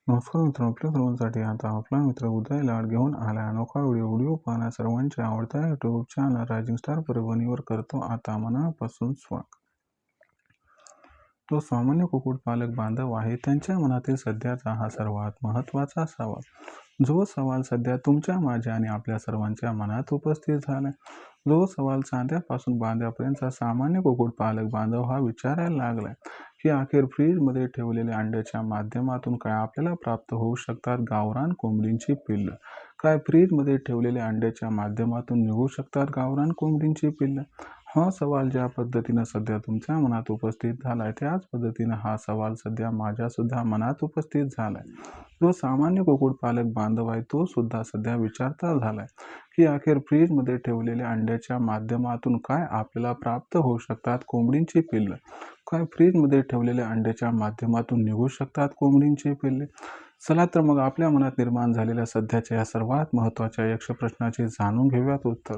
नमस्कार मित्रांनो, आपल्या सर्वांसाठी आता आपला मित्र उदय लाड घेऊन आला अनोखा व्हिडिओ पाहण्या सर्वांच्या आवडत्या यूट्यूब चॅनल रायझिंग स्टार परभणीवर करतो आता मनापासून स्वागत. तो सामान्य कुक्कुटपालक बांधव आहे त्यांच्या मनातील सध्याचा हा सर्वात महत्त्वाचा सवाल, जो सवाल सध्या तुमच्या, माझ्या आणि आपल्या सर्वांच्या मनात उपस्थित झाला. जो सवाल चांद्यापासून बांध्यापर्यंतचा सामान्य कुक्कुटपालक बांधव हा विचारायला लागलाय की अखेर फ्रीजमध्ये ठेवलेल्या अंड्याच्या माध्यमातून काय आपल्याला प्राप्त होऊ शकतात गावरान कोंबडींची पिल्लं. काय फ्रीजमध्ये ठेवलेल्या अंड्याच्या माध्यमातून निघू शकतात गावरान कोंबडींची पिल्लं. हा सवाल ज्या पद्धतीनं सध्या तुमच्या मनात उपस्थित झालाय त्याच पद्धतीनं हा सवाल सध्या माझ्या सुद्धा मनात उपस्थित झालाय. जो सामान्य कुक्कुटपालक बांधव आहे तो सुद्धा सध्या विचारता झालाय की अखेर फ्रीजमध्ये ठेवलेल्या अंड्याच्या माध्यमातून काय आपल्याला प्राप्त होऊ शकतात कोंबडींची पिल्लं. काय फ्रीजमध्ये ठेवलेल्या अंड्याच्या माध्यमातून निघू शकतात कोंबडींची पिल्ले. चला तर मग आपल्या मनात निर्माण झालेल्या सध्याच्या या सर्वात महत्त्वाच्या यक्ष प्रश्नाचे जाणून घेऊयात उत्तर.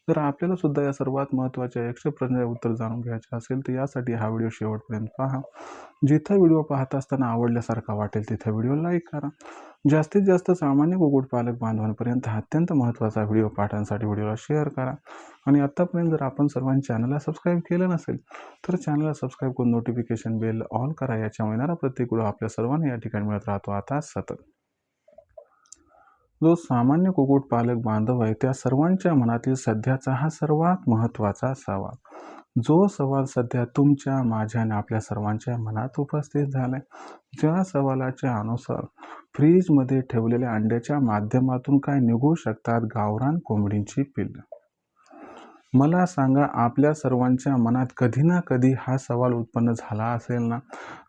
जर आपल्याला सुद्धा या सर्वात महत्त्वाच्या यक्ष प्रश्नाचे उत्तर जाणून घ्यायचे असेल तर यासाठी हा व्हिडिओ शेवटपर्यंत पहा. जिथं व्हिडिओ पाहत असताना आवडल्यासारखा वाटेल तिथं व्हिडिओ लाईक करा. जास्तीत जास्त सामान्य कुक्कुटपालक बांधवांपर्यंत हा अत्यंत महत्त्वाचा व्हिडिओ पाहण्यासाठी व्हिडिओला शेअर करा. आणि आत्तापर्यंत जर आपण सर्वांनी चॅनलला सबस्क्राईब केलं नसेल तर चॅनलला सबस्क्राईब करून नोटिफिकेशन बेल ऑल करा. याच्यामुळे येणारा प्रत्येक व्हिडिओ आपल्या सर्वांना या ठिकाणी मिळत राहतो आता सतत. जो सामान्य कुक्कुटपालक बांधव आहे त्या सर्वांच्या मनातील सध्याचा हा सर्वात महत्त्वाचा सवाल, जो सवाल सध्या तुमच्या, माझ्या आणि आपल्या सर्वांच्या मनात उपस्थित झालाय. ज्या सवालाच्या अनुसार फ्रीजमध्ये ठेवलेल्या अंड्याच्या माध्यमातून काय निघू शकतात गावरान कोंबडींची पिल्लं. मला सांगा, आपल्या सर्वांच्या मनात कधी ना कधी हा सवाल उत्पन्न झाला असेल ना.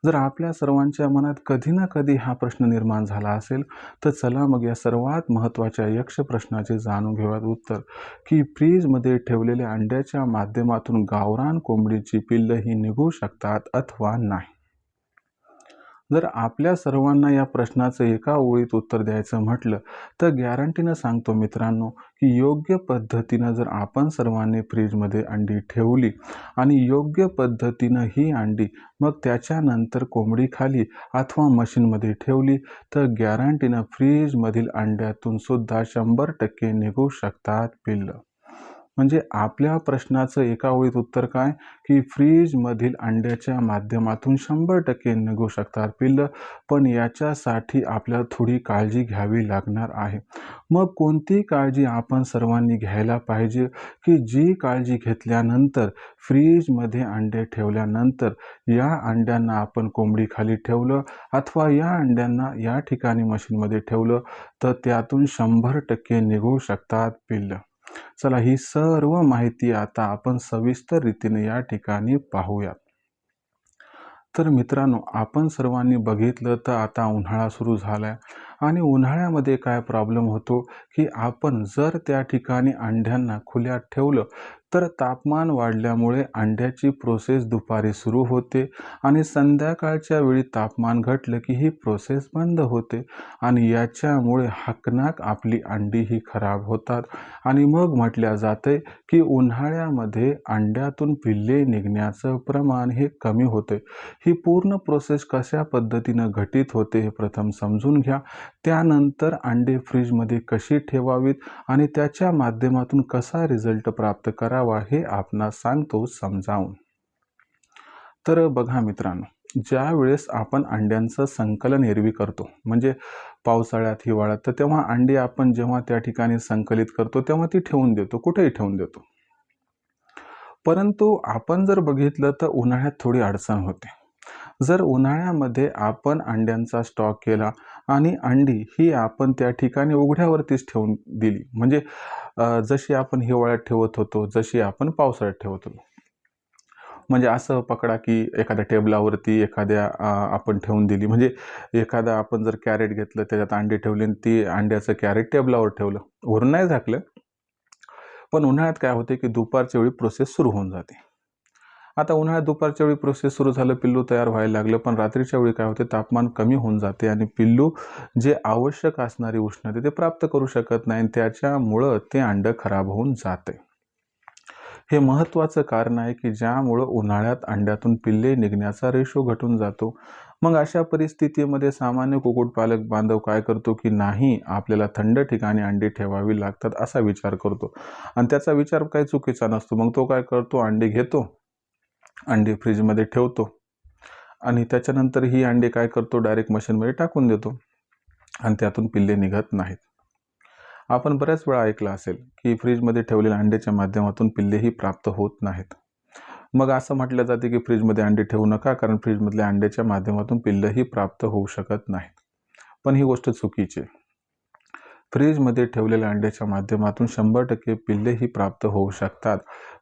जर आपल्या सर्वांच्या मनात कधी ना कधी हा प्रश्न निर्माण झाला असेल तर चला मग या सर्वात महत्त्वाच्या यक्ष प्रश्नाचे जाणून घेऊयात उत्तर की फ्रीजमध्ये ठेवलेल्या अंड्याच्या माध्यमातून गावरान कोंबडीची पिल्लं ही निघू शकतात अथवा नाही. जर आपल्या सर्वांना या प्रश्नाचं एका ओळीत उत्तर द्यायचं म्हटलं तर गॅरंटीनं सांगतो मित्रांनो की योग्य पद्धतीनं जर आपण सर्वांनी फ्रीजमध्ये अंडी ठेवली आणि योग्य पद्धतीनं ही अंडी मग त्याच्यानंतर कोंबडीखाली अथवा मशीनमध्ये ठेवली तर गॅरंटीनं फ्रीजमधील अंड्यातून सुद्धा 100% निघू शकतात पिल्लं. म्हणजे आपल्या प्रश्नाचं एका ओळीत उत्तर काय की फ्रीजमधील अंड्याच्या माध्यमातून 100% निघू शकतात पिल्लं. पण याच्यासाठी आपल्याला थोडी काळजी घ्यावी लागणार आहे. मग कोणती काळजी आपण सर्वांनी घ्यायला पाहिजे की जी काळजी घेतल्यानंतर फ्रीजमध्ये अंडे ठेवल्यानंतर या अंड्यांना आपण कोंबडीखाली ठेवलं अथवा या अंड्यांना या ठिकाणी मशीनमध्ये ठेवलं तर त्यातून 100% निघू शकतात पिल्लं. चला ही सर्व माहिती आता आपण सविस्तर रीतीने या ठिकाणी पाहूयात. तर मित्रांनो, आपण सर्वांनी बघितलं तर आता उन्हाळा सुरू झालाय आणि उन्हाळ्यामध्ये काय प्रॉब्लेम होतो की आपण जर त्या ठिकाणी अंड्यांना खुल्यात ठेवलं तर तापमान वाढल्यामुळे अंड्याची प्रोसेस दुपारी सुरू होते आणि संध्याकाळच्या वेळी तापमान घटलं की ही प्रोसेस बंद होते आणि याच्यामुळे हकनाक आपली अंडी ही खराब होतात आणि मग म्हटल्या जाते की उन्हाळ्यामध्ये अंड्यातून पिल्ले निघण्याचं प्रमाण हे कमी होते. ही पूर्ण प्रोसेस कशा पद्धतीनं घटित होते हे प्रथम समजून घ्या. त्यानंतर अंडे फ्रीजमध्ये कशी ठेवावीत आणि त्याच्या माध्यमातून कसा रिझल्ट प्राप्त करावा हे आपणास सांगतो समजावून. तर बघा मित्रांनो, ज्या वेळेस आपण अंड्यांचं संकलन एरवी करतो म्हणजे पावसाळ्यात, हिवाळ्यात, तर तेव्हा अंडी आपण जेव्हा त्या ठिकाणी संकलित करतो तेव्हा ती ठेवून देतो, कुठेही ठेवून देतो. परंतु आपण जर बघितलं तर उन्हाळ्यात थोडी अडचण होते. जर उन्हाळ्यामध्ये आपण अंड्यांचा स्टॉक केला आणि अंडी ही आपण त्या ठिकाणी उघड्यावरतीच ठेवून दिली म्हणजे जशी आपण हिवाळ्यात ठेवत होतो, जशी आपण पावसाळ्यात ठेवत होतो. म्हणजे असं पकडा की एखाद्या टेबलावरती एखाद्या आपण ठेवून दिली म्हणजे एखादा आपण जर कॅरेट घेतलं त्याच्यात अंडी ठेवली आणि ती अंड्याचं कॅरेट टेबलावर ठेवलं, वरून नाही झाकलं. पण उन्हाळ्यात काय होते की दुपारच्या वेळी प्रोसेस सुरू होऊन जाते. आता उन्हाळ्यात दुपारच्या वेळी प्रोसेस सुरू झालं, पिल्लू तयार व्हायला लागलं, पण रात्रीच्या वेळी काय होते तापमान कमी होऊन जाते आणि पिल्लू जे आवश्यक असणारी उष्णता ते प्राप्त करू शकत नाही, त्याच्यामुळं ते अंडं खराब होऊन जाते. हे महत्त्वाचं कारण आहे की ज्यामुळं उन्हाळ्यात अंड्यातून पिल्ले निघण्याचा रेशो घटून जातो मग अशा परिस्थितीमध्ये सामान्य कुक्कुटपालक बांधव काय करतो की नाही, आपल्याला थंड ठिकाणी अंडी ठेवावी लागतात असा विचार करतो आणि त्याचा विचार काही चुकीचा नसतो. मग तो काय करतो, अंडी घेतो, अंडी फ्रीजमध्ये ठेवतो आणि त्याच्यानंतर ही अंडी काय करतो, डायरेक्ट मशीनमध्ये टाकून देतो आणि त्यातून पिल्ले निघत नाहीत. आपण बऱ्याच वेळा ऐकलं असेल की फ्रीजमध्ये ठेवलेल्या अंड्याच्या माध्यमातून पिल्लेही प्राप्त होत नाहीत. मग असं म्हटलं जाते की फ्रीजमध्ये अंडे ठेवू नका, कारण फ्रीजमधल्या अंड्याच्या माध्यमातून पिल्लंही प्राप्त होऊ शकत नाहीत. पण ही गोष्ट चुकीची आहे. फ्रीजमध्ये ठेवलेल्या अंड्याच्या माध्यमातून 100% पिल्लेही प्राप्त होऊ शकतात.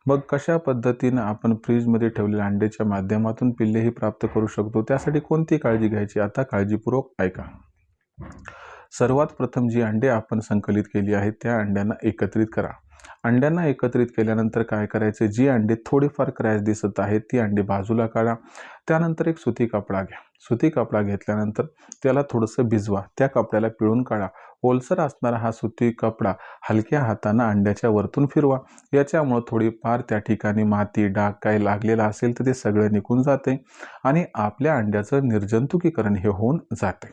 मग कशा पद्धतीनं आपण फ्रीजमध्ये ठेवलेल्या अंड्याच्या माध्यमातून पिल्लेही प्राप्त करू शकतो, त्यासाठी कोणती काळजी घ्यायची, आता काळजीपूर्वक ऐका. सर्वात प्रथम जी अंडे आपण संकलित केली आहेत त्या अंड्यांना एकत्रित करा. अंड्यांना एकत्रित केल्यानंतर काय करायचे, जी अंडी थोडीफार क्रॅश दिसत आहेत ती अंडी बाजूला काढा. त्यानंतर एक सुती कपडा घ्या. सुती कपडा घेतल्यानंतर त्याला थोडंसं भिजवा. त्या कपड्याला पिळून काढा. ओलसर असणारा हा सुती कपडा हलक्या हातानं अंड्याच्या वरतून फिरवा. याच्यामुळं थोडीफार त्या ठिकाणी माती, डाग काही लागलेला असेल तर ते सगळं निघून जाते आणि आपल्या अंड्याचं निर्जंतुकीकरण हे होऊन जाते.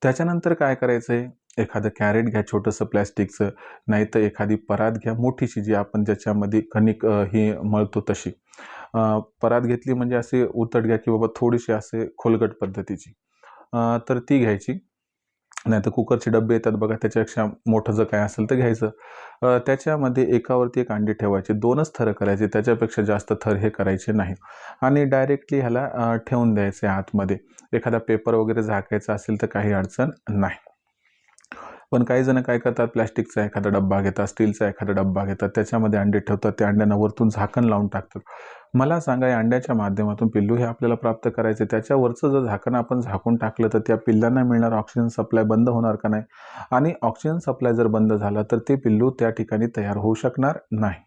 त्याच्यानंतर काय करायचं आहे, एखादं कॅरेट घ्या छोटंसं प्लॅस्टिकचं, नाहीतर एखादी परात घ्या मोठीशी, जी आपण ज्याच्यामध्ये कणिक ही मळतो तशी. परात घेतली म्हणजे असे उतट घ्या की बाबा थोडीशी असे खोलगट पद्धतीची, तर ती घ्यायची. नाहीतर कुकरचे डब्बे येतात बघा, त्याच्यापेक्षा मोठं जर काय असेल तर घ्यायचं. त्याच्यामध्ये एकावरती एक अंडी ठेवायचे. 2च थरं करायचे, त्याच्यापेक्षा जास्त थर हे करायचे नाही आणि डायरेक्टली ह्याला ठेवून द्यायचे आतमध्ये. एखादा पेपर वगैरे झाकायचा असेल तर काही अडचण नाही. पण काही जण काय करतात, प्लॅस्टिकचा एखादा डब्बा घेतात, स्टीलचा एखादा डब्बा घेतात, त्याच्यामध्ये अंडे ठेवतात, त्या अंड्यांना वरतून झाकण लावून टाकतात. मला सांगा, या अंड्याच्या माध्यमातून पिल्लू हे आपल्याला प्राप्त करायचे, त्याच्यावरचं जर झाकण आपण झाकून टाकलं तर त्या पिल्लांना मिळणारा ऑक्सिजन सप्लाय बंद होणार का नाही? आणि ऑक्सिजन सप्लाय जर बंद झाला तर ते पिल्लू त्या ठिकाणी तयार होऊ शकणार नाही.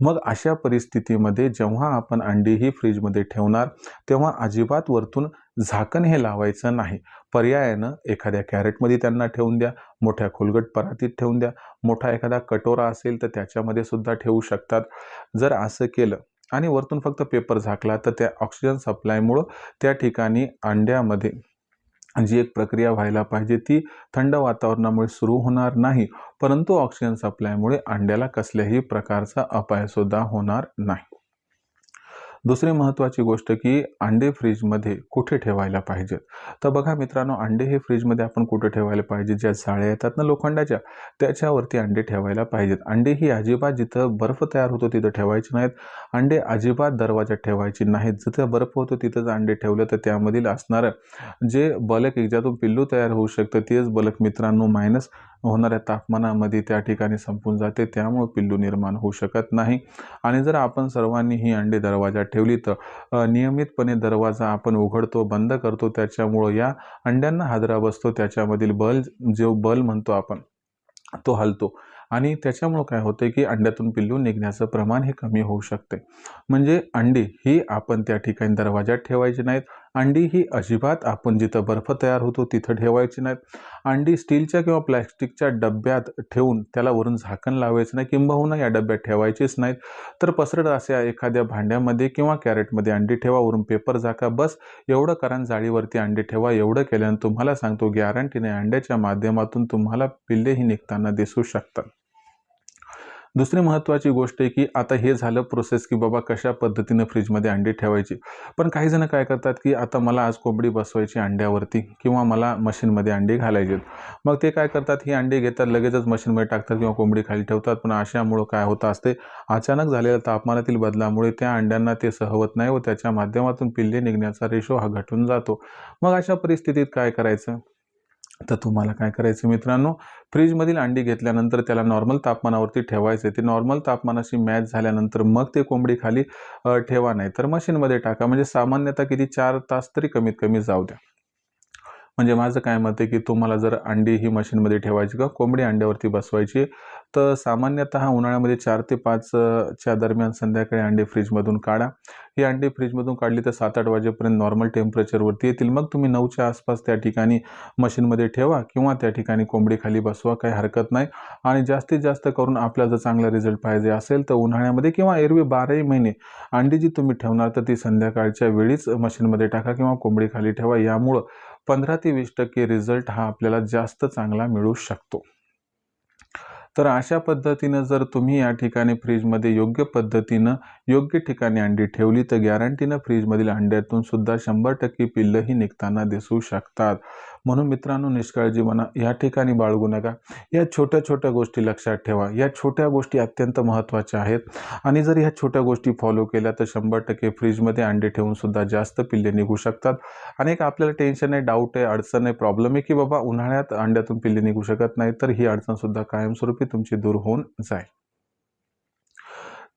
मग अशा परिस्थितीमध्ये जेव्हा आपण अंडी ही फ्रीजमध्ये ठेवणार तेव्हा अजिबात वरतून झाकण हे लावायचं नाही. पर्यायानं एखाद्या कॅरेटमध्ये त्यांना ठेवून द्या, मोठ्या खोलगट परातीत ठेवून द्या, मोठा एखादा कटोरा असेल तर त्याच्यामध्ये सुद्धा ठेवू शकतात. जर असं केलं आणि वरतून फक्त पेपर झाकला तर त्या ऑक्सिजन सप्लायमुळं त्या ठिकाणी अंड्यामध्ये जी एक प्रक्रिया व्हायला पाहिजे ती थंड वातावरणामुळे सुरू होणार नाही, परंतु ऑक्सिजन सप्लायमुळे अंड्याला कसल्याही प्रकारचा अपायसुद्धा होणार नाही. दुसरी महत्त्वाची गोष्ट की अंडे फ्रीजमध्ये कुठे ठेवायला पाहिजेत. तर बघा मित्रांनो, अंडे हे फ्रीजमध्ये आपण कुठे ठेवायला पाहिजे, ज्या जाळ्या येतात ना लोखंडाच्या, त्याच्यावरती अंडे ठेवायला पाहिजेत. अंडे ही अजिबात जिथं बर्फ तयार होतो तिथं ठेवायची नाहीत. अंडे अजिबात दरवाजात ठेवायची नाहीत. जिथं बर्फ होतो तिथंच अंडे ठेवलं तर त्यामधील असणारं जे बलक ज्यातून पिल्लू तयार होऊ शकतं तेच बलक मित्रांनो मायनस होणाऱ्या तापमानामध्ये त्या ठिकाणी संपून जाते, त्यामुळे पिल्लू निर्माण होऊ शकत नाही. आणि जर आपण सर्वांनी ही अंडे दरवाजात ठेवली तर नियमितपणे दरवाजा आपण उघडतो बंद करतो, त्याच्यामुळं या अंड्यांना हादरा बसतो, त्याच्यामधील बल म्हणतो आपण तो हलतो आणि त्याच्यामुळं काय होतं की अंड्यातून पिल्लू निघण्याचं प्रमाण हे कमी होऊ शकते. म्हणजे अंडी ही आपण त्या ठिकाणी दरवाजात ठेवायची नाहीत. अंडी ही अजिबात आपण जिथं बर्फ तयार होतो तिथं ठेवायची नाहीत. अंडी स्टीलच्या किंवा प्लॅस्टिकच्या डब्यात ठेवून त्याला वरून झाकण लावायचं नाही, किंबहुना या डब्यात ठेवायचीच नाहीत. तर पसरट अशा एखाद्या भांड्यामध्ये किंवा कॅरेटमध्ये अंडी ठेवा, वरून पेपर झाका, बस एवढं करा. जाळीवरती अंडे ठेवा. एवढं केल्यानं तुम्हाला सांगतो गॅरंटीने अंड्याच्या माध्यमातून तुम्हाला पिल्लेही निघताना दिसू शकतात. दुसरी महत्त्वाची गोष्ट आहे की आता हे झालं प्रोसेस की बाबा कशा पद्धतीनं फ्रीजमध्ये अंडी ठेवायची. पण काही जण काय करतात की आता मला आज कोंबडी बसवायची अंड्यावरती किंवा मला मशीनमध्ये अंडी घालायचे. मग ते काय करतात, ही अंडी घेतात, लगेचच मशीनमध्ये टाकतात किंवा कोंबडी खाली ठेवतात. पण अशामुळं काय होतं असते, अचानक झालेल्या तापमानातील बदलामुळे त्या अंड्यांना ते सहवत नाही व त्याच्या माध्यमातून पिल्ले निघण्याचा रेशो हा घटून जातो. मग अशा परिस्थितीत काय करायचं, तर तुम्हाला काय करायचं मित्रांनो, फ्रीजमधील अंडी घेतल्यानंतर त्याला नॉर्मल तापमानावरती ठेवायचं. ते नॉर्मल तापमानाशी मॅच झाल्यानंतर मग ते कोंबडी खाली ठेवा, नाही तर मशीनमध्ये टाका. म्हणजे सामान्यतः किती 4 तास तरी कमीत कमी जाऊ द्या. म्हणजे माझं काय मत आहे की तुम्हाला जर अंडी ही मशीनमध्ये ठेवायची का कोंबडी अंड्यावरती बसवायची, तर सामान्यतः उन्हाळ्यामध्ये 4 ते 5 च्या दरम्यान संध्याकाळी अंडे फ्रीजमधून काढा. ही अंडी फ्रीजमधून काढली तर 7-8 वाजेपर्यंत नॉर्मल टेम्परेचरवरती येतील. मग तुम्ही 9च्या आसपास त्या ठिकाणी मशीनमध्ये ठेवा किंवा त्या ठिकाणी कोंबडी खाली बसवा, काही हरकत नाही. आणि जास्तीत जास्त करून आपल्याला जर चांगला रिझल्ट पाहिजे असेल तर उन्हाळ्यामध्ये किंवा एरवी 12ही महिने अंडी जी तुम्ही ठेवणार तर ती संध्याकाळच्या वेळीच मशीनमध्ये टाका किंवा कोंबडी खाली ठेवा. यामुळं 15 ते 20% रिझल्ट हा आपल्याला जास्त चांगला मिळू शकतो. तर अशा पद्धतीनं जर तुम्ही या ठिकाणी फ्रीजमध्ये योग्य पद्धतीनं योग्य ठिकाणी अंडी ठेवली तर गॅरंटीनं फ्रीजमधील अंड्यातून सुद्धा 100% पिल्लंही निघताना दिसू शकतात. म्हणून मित्रांनो, निष्काळजीपणा या ठिकाणी बाळगू नका. या छोट्या छोट्या गोष्टी लक्षात ठेवा. या छोट्या गोष्टी अत्यंत महत्त्वाच्या आहेत आणि जर ह्या छोट्या गोष्टी फॉलो केल्या तर 100% फ्रीजमध्ये अंडे ठेवून सुद्धा जास्त पिल्ले निघू शकतात. आणि एक आपल्याला टेन्शन आहे, डाऊट आहे, अडचण आहे, प्रॉब्लेम आहे की बाबा उन्हाळ्यात अंड्यातून पिल्ले निघू शकत नाही, तर ही अडचण सुद्धा कायमस्वरूपी तुमची दूर होऊन जाईल.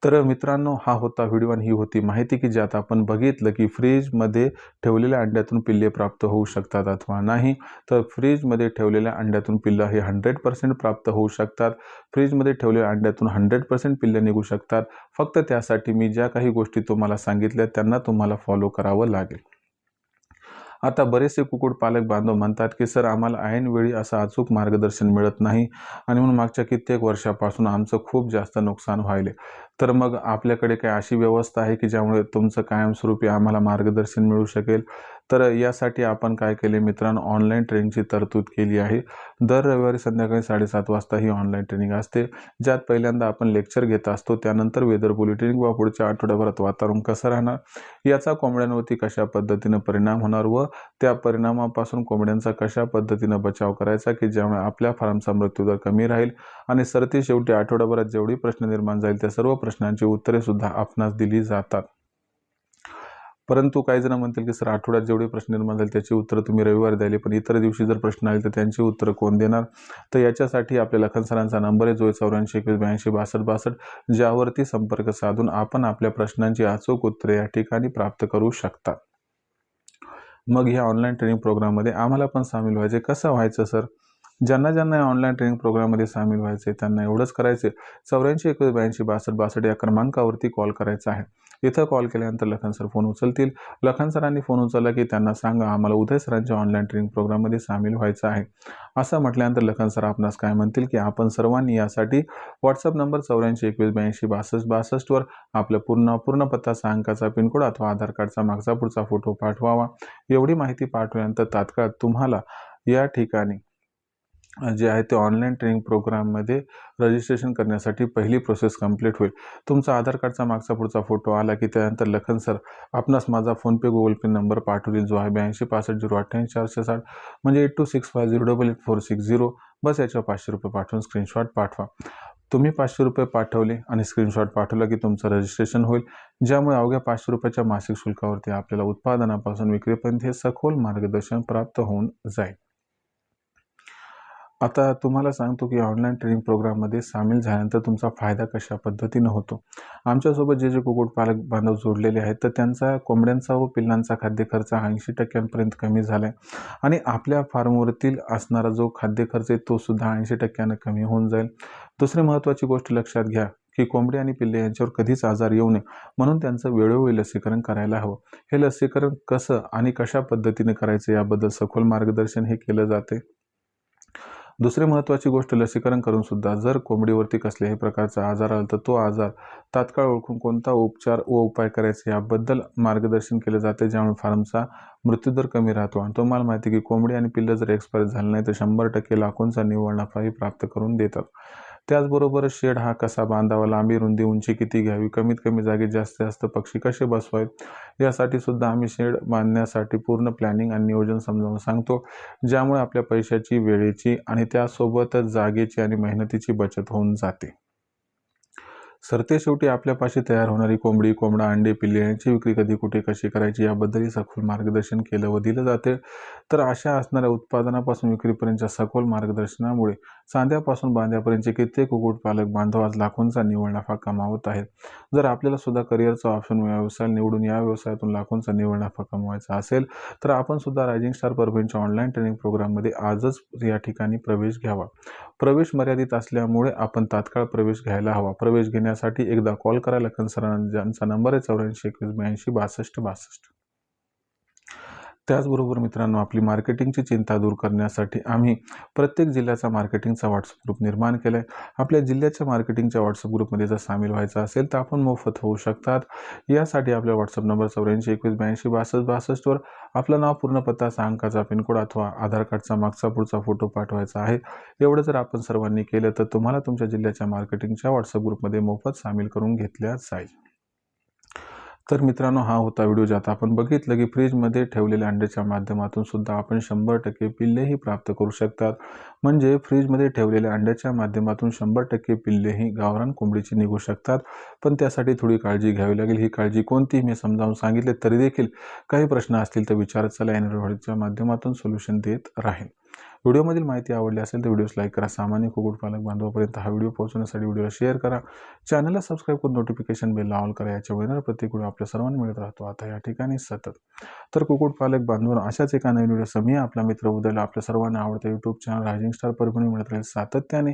तर मित्रांनो, हा होता व्हिडिओ आणि ही होती माहिती की ज्यात आपण बघितलं की फ्रीजमध्ये ठेवलेल्या अंड्यातून पिल्ले प्राप्त होऊ शकतात अथवा नाही. तर फ्रीजमध्ये ठेवलेल्या अंड्यातून पिल्लं हे 100% प्राप्त होऊ शकतात. फ्रीजमध्ये ठेवलेल्या अंड्यातून 100% पिल्ले निघू शकतात. फक्त त्यासाठी मी ज्या काही गोष्टी तुम्हाला सांगितल्या त्यांना तुम्हाला फॉलो करावं लागेल. आता बरेचसे कुक्कुटपालक बांधव म्हणतात की सर, आम्हाला ऐनवेळी असं अचूक मार्गदर्शन मिळत नाही आणि म्हणून मागच्या कित्येक वर्षापासून आमचं खूप जास्त नुकसान व्हायले. तर मग आपल्याकडे काय अशी व्यवस्था आहे की ज्यामुळे तुमचं कायमस्वरूपी आम्हाला मार्गदर्शन मिळू शकेल? तर यासाठी आपण काय केले मित्रांनो, ऑनलाईन ट्रेनिंगची तरतूद केली आहे. दर रविवारी संध्याकाळी 7:30 वाजता ही ऑनलाईन ट्रेनिंग असते, ज्यात पहिल्यांदा आपण लेक्चर घेत असतो. त्यानंतर वेदर बुलेटिन व पुढच्या आठवड्याभरात वातावरण कसं राहणार, याचा कोंबड्यांवरती कशा पद्धतीनं परिणाम होणार व त्या परिणामापासून कोंबड्यांचा कशा पद्धतीनं बचाव करायचा की ज्यामुळे आपल्या फार्मचा मृत्यूदर कमी राहील आणि सरतेशेवटी आठवड्याभरात जेवढे प्रश्न निर्माण झाले त्या सर्व प्रश्नांची उत्तरे सुद्धा आपणास दिली जातात. परंतु काही जण म्हणतील की सर, आठवड्यात जेवढे प्रश्न निर्माण झाले त्याची उत्तरं तुम्ही रविवारी द्याली, पण इतर दिवशी जर प्रश्न आले तर त्यांची उत्तरं कोण देणार? तर याच्यासाठी आपल्या लखन सरांचा नंबर आहे, जो 84 21 82 62 62, ज्यावरती संपर्क साधून आपण आपल्या प्रश्नांची अचूक उत्तरे या ठिकाणी प्राप्त करू शकता. मग ह्या ऑनलाईन ट्रेनिंग प्रोग्राममध्ये आम्हाला पण सामील व्हायचे. कसं व्हायचं सर? ज्यांना ज्यांना ऑनलाईन ट्रेनिंग प्रोग्राममध्ये सामील व्हायचे त्यांना एवढंच करायचे, 84 21 82 62 62 या क्रमांकावरती कॉल करायचा आहे. इथं कॉल केल्यानंतर लखन सर फोन उचलतील. लखन सरांनी फोन उचलला की त्यांना सांगा आम्हाला उदय सरांच्या ऑनलाईन ट्रेनिंग प्रोग्राममध्ये सामील व्हायचं आहे. असं म्हटल्यानंतर लखन सर आपणास काय म्हणतील की आपण सर्वांनी यासाठी व्हॉट्सअप नंबर 84 21 82 62 62 वर आपलं पूर्ण पत्ता, 6 अंकाचा पिनकोड अथवा आधार कार्डचा मागचा पुढचा फोटो पाठवावा. एवढी माहिती पाठवल्यानंतर तात्काळ तुम्हाला या ठिकाणी जे आहे ते ऑनलाईन ट्रेनिंग प्रोग्राममध्ये रजिस्ट्रेशन करण्यासाठी पहिली प्रोसेस कंप्लीट होईल. तुमचा आधार कार्डचा मागचा पुढचा फोटो आला की त्यानंतर लखन सर आपणास माझा फोनपे, गुगल पे नंबर पाठवतील, जो आहे 82 65 088 460, म्हणजे 8265088460. बस याच्यावर 500 रुपये पाठवून स्क्रीनशॉट पाठवा. तुम्ही 500 रुपये पाठवले आणि स्क्रीनशॉट पाठवला की तुमचं रजिस्ट्रेशन होईल, ज्यामुळे अवघ्या 500 रुपयाच्या मासिक शुल्कावरती आपल्याला उत्पादनापासून विक्रीपर्यंत हे सखोल मार्गदर्शन प्राप्त होऊन जाईल. आता तुम्हाला सांगतो की ऑनलाईन ट्रेनिंग प्रोग्राममध्ये सामील झाल्यानंतर तुमचा फायदा कशा पद्धतीनं होतो. आमच्यासोबत जे कुक्कुटपालक बांधव जोडलेले आहेत तर त्यांचा कोंबड्यांचा व पिल्लांचा खाद्यखर्च 80% कमी झाला आहे आणि आपल्या फार्मवरील असणारा जो खाद्यखर्च आहे तो सुद्धा 80% कमी होऊन जाईल. दुसरी महत्त्वाची गोष्ट लक्षात घ्या की कोंबडी आणि पिल्ले यांच्यावर कधीच आजार येऊ नये म्हणून त्यांचं वेळोवेळी लसीकरण करायला हवं. हे लसीकरण कसं आणि कशा पद्धतीने करायचं याबद्दल सखोल मार्गदर्शन हे केलं जाते. दुसरी महत्त्वाची गोष्ट, लसीकरण करून सुद्धा जर कोंबडीवरती कसल्याही प्रकारचा आजार आला तर तो आजार तात्काळ ओळखून कोणता उपचार व उपाय करायचे याबद्दल मार्गदर्शन केले जाते, ज्यामुळे फार्मचा मृत्यूदर कमी राहतो. आणि तुम्हाला माहिती आहे की कोंबडी आणि पिल्लं जर एक्सपायर झालं नाही तर 100% लाखोंचा निव्वळ नफाही प्राप्त करून देतात. त्याचबरोबर शेड हा कसा बांधावा, लांबी, रुंदी, उंची किती घ्यावी, कमीत कमी जागेत जास्तीत जास्त पक्षी कसे बसवावेत, यासाठी सुद्धा आम्ही शेड बांधण्यासाठी पूर्ण प्लॅनिंग आणि नियोजन समजावून सांगतो, ज्यामुळे आपल्या पैशाची, वेळेची आणि त्यासोबतच जागेची आणि मेहनतीची बचत होऊन जाते. सरतेशेवटी आपल्यापाशी तयार होणारी कोंबडी, कोंबडा, अंडे, पिल्ले यांची विक्री कधी, कुठे, कशी करायची याबद्दलही सखोल मार्गदर्शन केलं व दिलं जाते. तर अशा असणाऱ्या उत्पादनापासून विक्रीपर्यंतच्या सखोल मार्गदर्शनामुळे चांद्यापासून बांध्यापर्यंतचे कित्येक कुक्कुटपालक बांधव आज लाखोंचा निव्वळ नफा कमावत आहेत. जर आपल्याला सुद्धा करिअरचा ऑप्शन व्यवसाय निवडून या व्यवसायातून लाखोंचा निव्वळ नफा कमवायचा असेल तर आपण सुद्धा रायझिंग स्टार परभणीच्या ऑनलाईन ट्रेनिंग प्रोग्राममध्ये आजच या ठिकाणी प्रवेश घ्यावा. प्रवेश मर्यादित असल्यामुळे आपण तात्काळ प्रवेश घ्यायला हवा. प्रवेश घेण्यासाठी एकदा कॉल करा. लखन सरांना, ज्यांचा नंबर आहे 84 21 82 62 62. त्याचबरोबर मित्रांनो, आपली मार्केटिंगची चिंता दूर करण्यासाठी आम्ही प्रत्येक जिल्ह्याचा मार्केटिंगचा व्हॉट्सअप ग्रुप निर्माण केला आहे. आपल्या जिल्ह्याच्या मार्केटिंगच्या व्हॉट्सअप ग्रुपमध्ये जर सामील व्हायचं असेल तर आपण मोफत होऊ शकतात. यासाठी आपल्या व्हॉट्सअप नंबर 84 21 82 62 62 वर आपलं नाव, पूर्ण पत्ता, 6 अंकाचा पिनकोड अथवा आधार कार्डचा मागचा पुढचा फोटो पाठवायचा आहे. एवढं जर आपण सर्वांनी केलं तर तुम्हाला तुमच्या जिल्ह्याच्या मार्केटिंगच्या व्हॉट्सअप ग्रुपमध्ये मोफत सामील करून घेतल्या जाईल. तर मित्रांनो, हा होता व्हिडिओ, ज्यात आपण बघितलं की फ्रीजमध्ये ठेवलेल्या अंड्याच्या माध्यमातून सुद्धा आपण 100% पिल्लेही प्राप्त करू शकतात. म्हणजे फ्रीजमध्ये ठेवलेल्या अंड्याच्या माध्यमातून 100% पिल्लेही गावरान कोंबडीची निघू शकतात. पण त्यासाठी थोडी काळजी घ्यावी लागेल. ही काळजी कोणती मी समजावून सांगितले, तरी देखील काही प्रश्न असतील तर विचारत चला. येणाऱ्या व्हिडिओच्या माध्यमातून सोल्युशन देत राहील. व्हिडिओमधील माहिती आवडली असेल तर व्हिडिओस लाईक करा. सामान्य कुक्कुटपालक बांधवापर्यंत हा व्हिडिओ पोहोचवण्यासाठी व्हिडिओला शेअर करा. चॅनलला सबस्क्राईब करून नोटिफिकेशन बेल ऑल करा. याच्या येणारा प्रत्येक व्हिडिओ आपल्या सर्वांना मिळत राहतो आता या ठिकाणी सतत. तर कुक्कुटपालक बांधवांनो, अशाच एका नवीन व्हिडिओ मी आपला मित्र उदयला आपल्या सर्वांना आवडतं YouTube channel rising star Parbhani मिळत राहील सातत्याने.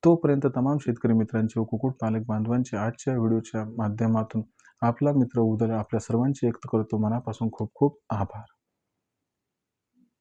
तोपर्यंत तमाम शेतकरी मित्रांचे व कुक्कुटपालक बांधवांचे आजच्या व्हिडिओच्या माध्यमातून आपला मित्र उदय आपल्या सर्वांची व्यक्त करतो मनापासून खूप खूप आभार.